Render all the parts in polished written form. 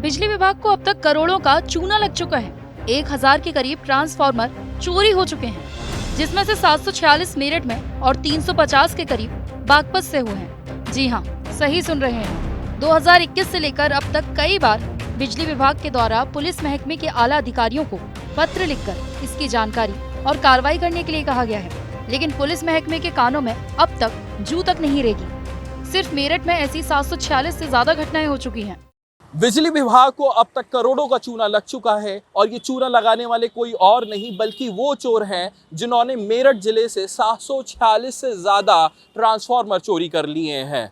बिजली विभाग को अब तक करोड़ों का चूना लग चुका है। 1000 के करीब ट्रांसफार्मर चोरी हो चुके हैं, जिसमें से 746 मेरठ में और 350 के करीब बागपत से हुए हैं। जी हाँ, सही सुन रहे हैं। 2021 से लेकर अब तक कई बार बिजली विभाग के द्वारा पुलिस महकमे के आला अधिकारियों को पत्र लिखकर इसकी जानकारी और कार्रवाई करने के लिए कहा गया है, लेकिन पुलिस महकमे के कानों में अब तक जू तक नहीं रेगी। सिर्फ मेरठ में ऐसी 746 से ज्यादा घटनाएं हो चुकी हैं। बिजली विभाग को अब तक करोड़ों का चूना लग चुका है और ये चूना लगाने वाले कोई और नहीं बल्कि वो चोर हैं जिन्होंने मेरठ जिले से 746 से ज्यादा ट्रांसफार्मर चोरी कर लिए हैं।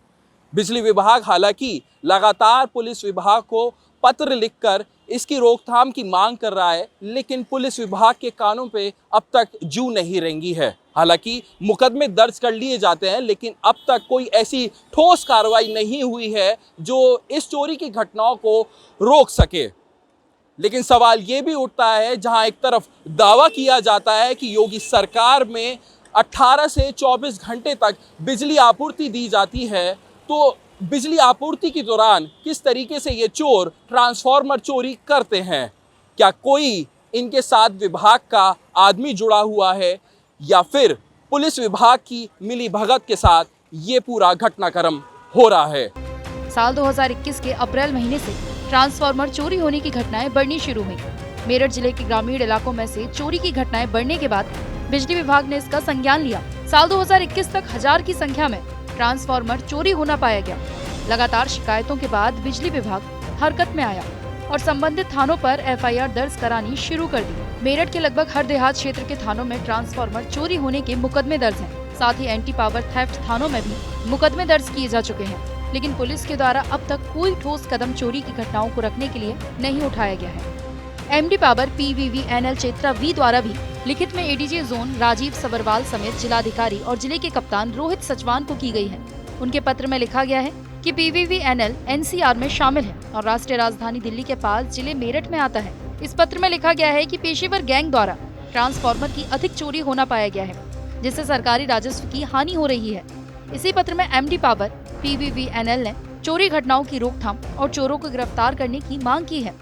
बिजली विभाग हालांकि लगातार पुलिस विभाग को पत्र लिखकर इसकी रोकथाम की मांग कर रहा है, लेकिन पुलिस विभाग के कानों पे अब तक जू नहीं रेंगी है। हालांकि मुकदमे दर्ज कर लिए जाते हैं, लेकिन अब तक कोई ऐसी ठोस कार्रवाई नहीं हुई है जो इस चोरी की घटनाओं को रोक सके। लेकिन सवाल ये भी उठता है, जहां एक तरफ दावा किया जाता है कि योगी सरकार में 18 से 24 घंटे तक बिजली आपूर्ति दी जाती है, तो बिजली आपूर्ति के दौरान किस तरीके से ये चोर ट्रांसफार्मर चोरी करते हैं? क्या कोई इनके साथ विभाग का आदमी जुड़ा हुआ है या फिर पुलिस विभाग की मिली भगत के साथ ये पूरा घटनाक्रम हो रहा है? साल 2021 के अप्रैल महीने से ट्रांसफार्मर चोरी होने की घटनाएं बढ़नी शुरू हुई। मेरठ जिले के ग्रामीण इलाकों में से चोरी की घटनाएं बढ़ने के बाद बिजली विभाग ने इसका संज्ञान लिया। साल 2021 तक 1000 की संख्या में ट्रांसफार्मर चोरी होना पाया गया। लगातार शिकायतों के बाद बिजली विभाग हरकत में आया और संबंधित थानों पर एफआईआर दर्ज करानी शुरू कर दी। मेरठ के लगभग हर देहात क्षेत्र के थानों में ट्रांसफार्मर चोरी होने के मुकदमे दर्ज हैं। साथ ही एंटी पावर थेफ्ट थानों में भी मुकदमे दर्ज किए जा चुके हैं, लेकिन पुलिस के द्वारा अब तक कोई ठोस कदम चोरी की घटनाओं को रोकने के लिए नहीं उठाया गया है। एमडी पावर PVVNL क्षेत्र V द्वारा भी लिखित में एडीजी जोन राजीव सबरवाल समेत जिलाधिकारी और जिले के कप्तान रोहित सचवान को की गई है। उनके पत्र में लिखा गया है कि PVVNL NCR में शामिल है और राष्ट्रीय राजधानी दिल्ली के पास जिले मेरठ में आता है। इस पत्र में लिखा गया है कि पेशेवर गैंग द्वारा ट्रांसफार्मर की अधिक चोरी होना पाया गया है, जिससे सरकारी राजस्व की हानि हो रही है। इसी पत्र में एमडी पावर PVVNL ने चोरी घटनाओं की रोकथाम और चोरों को गिरफ्तार करने की मांग की है।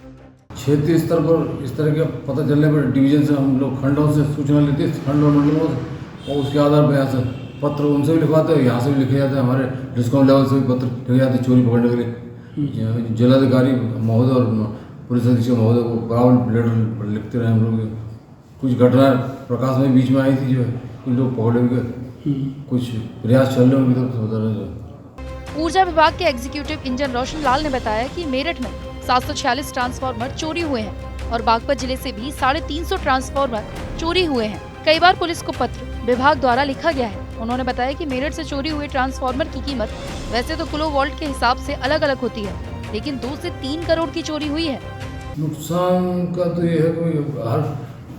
क्षेत्रीय स्तर पर इस तरह का पता चलने पर डिवीजन से हम लोग खंडों से सूचना लेते हैं, खंड और मंडलों से, और उसके आधार पर यहाँ से पत्र उनसे भी लिखवाते हैं, यहाँ से भी लिखे जाते हैं, हमारे डिस्काउंट लेवल से भी पत्र लिखे जाते हैं चोरी पकड़ने के लिए। जिलाधिकारी महोदय और पुलिस अधीक्षक महोदय को बराबर लेटर लिखते रहे हम लोग। कुछ घटनाएं प्रकाश में बीच में आई थी, जो है कुछ लोग पकड़े हुए, कुछ प्रयास चल रहे हैं उनकी तरफ से बता रहे। ऊर्जा विभाग के एग्जीक्यूटिव इंजन रोशन लाल ने बताया कि मेरठ में 746 ट्रांसफार्मर चोरी हुए हैं और बागपत जिले से भी 350 ट्रांसफार्मर चोरी हुए हैं। कई बार पुलिस को पत्र विभाग द्वारा लिखा गया है। उन्होंने बताया कि मेरठ से चोरी हुए ट्रांसफार्मर की कीमत वैसे तो किलो वोल्ट के हिसाब से अलग अलग होती है, लेकिन 2 से 3 करोड़ की चोरी हुई है। नुकसान का तो ये है कि हर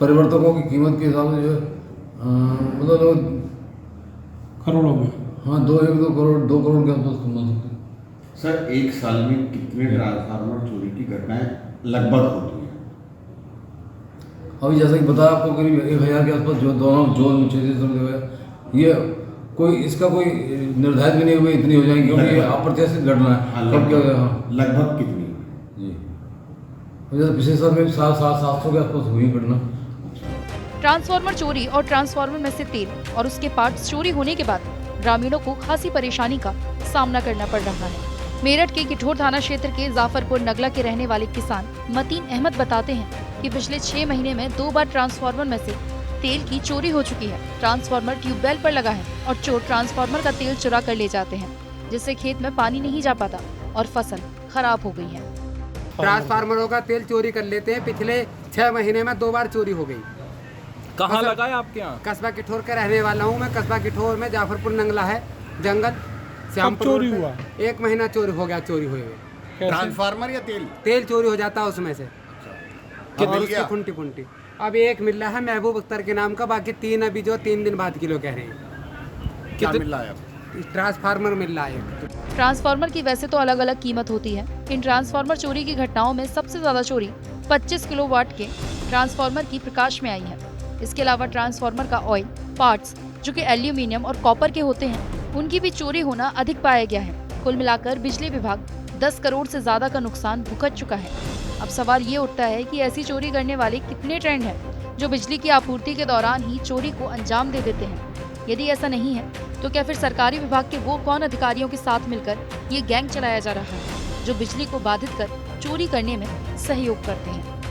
परिवर्तकों की कीमत के हिसाब से जो है मतलब करोड़ों में, हाँ 2 करोड़ के आसपास कमा सकते हैं। सर, एक साल में कितने ट्रांसफार्मर चोरी की घटनाएं लगभग होती हैं? अभी जैसा कि बताया आपको, करीब 1000 के आसपास जो दोनों जोन क्षेत्रीय, ये कोई इसका कोई निर्धारित भी नहीं हुई इतनी हो जाएंगी, क्योंकि ये अप्रत्याशित घटना है। कब क्या लगभग कितनी जी, जैसे पिछले साल में 700 के आसपास हुई घटना। ट्रांसफार्मर चोरी और ट्रांसफार्मर में से तेल और उसके पार्ट्स चोरी होने के बाद ग्रामीणों को खासी परेशानी का सामना करना पड़ रहा है। मेरठ के किठौर थाना क्षेत्र के जाफरपुर नगला के रहने वाले किसान मतीन अहमद बताते हैं कि पिछले 6 महीने में 2 बार ट्रांसफार्मर में से तेल की चोरी हो चुकी है। ट्रांसफार्मर ट्यूबवेल पर लगा है और चोर ट्रांसफार्मर का तेल चुरा कर ले जाते हैं, जिससे खेत में पानी नहीं जा पाता और फसल खराब हो गई है। ट्रांसफार्मरों का तेल चोरी कर लेते हैं। पिछले 6 महीने में 2 बार चोरी हो गई। कहाँ लगा है आपके यहाँ? कस्बा किठौर का रहने वाला हूँ मैं। कस्बा किठौर में जाफरपुर नंगला है जंगल श्यामपुर। चोरी हुआ? 1 महीना चोरी हो गया। चोरी हुए ट्रांसफार्मर या तेल? तेल चोरी हो जाता है उसमें से, और उसकी कुंटी। अब 1 मिल रहा है महबूब अख्तर के नाम का, बाकी 3 अभी जो 3 दिन बाद किलो कह रहे हैं। क्या मिल रहा है? ट्रांसफार्मर मिल रहा है। ट्रांसफार्मर की वैसे तो अलग अलग कीमत होती है। इन ट्रांसफार्मर चोरी की घटनाओं में सबसे ज्यादा चोरी 25 किलोवाट के ट्रांसफार्मर की प्रकाश में आई है। इसके अलावा ट्रांसफार्मर का ऑयल, पार्ट्स जो कि एल्यूमिनियम और कॉपर के होते हैं, उनकी भी चोरी होना अधिक पाया गया है। कुल मिलाकर बिजली विभाग 10 करोड़ से ज्यादा का नुकसान भुगत चुका है। अब सवाल ये उठता है कि ऐसी चोरी करने वाले कितने ट्रेंड हैं जो बिजली की आपूर्ति के दौरान ही चोरी को अंजाम दे देते हैं। यदि ऐसा नहीं है तो क्या फिर सरकारी विभाग के वो कौन अधिकारियों के साथ मिलकर ये गैंग चलाया जा रहा है जो बिजली को बाधित कर चोरी करने में सहयोग करते हैं।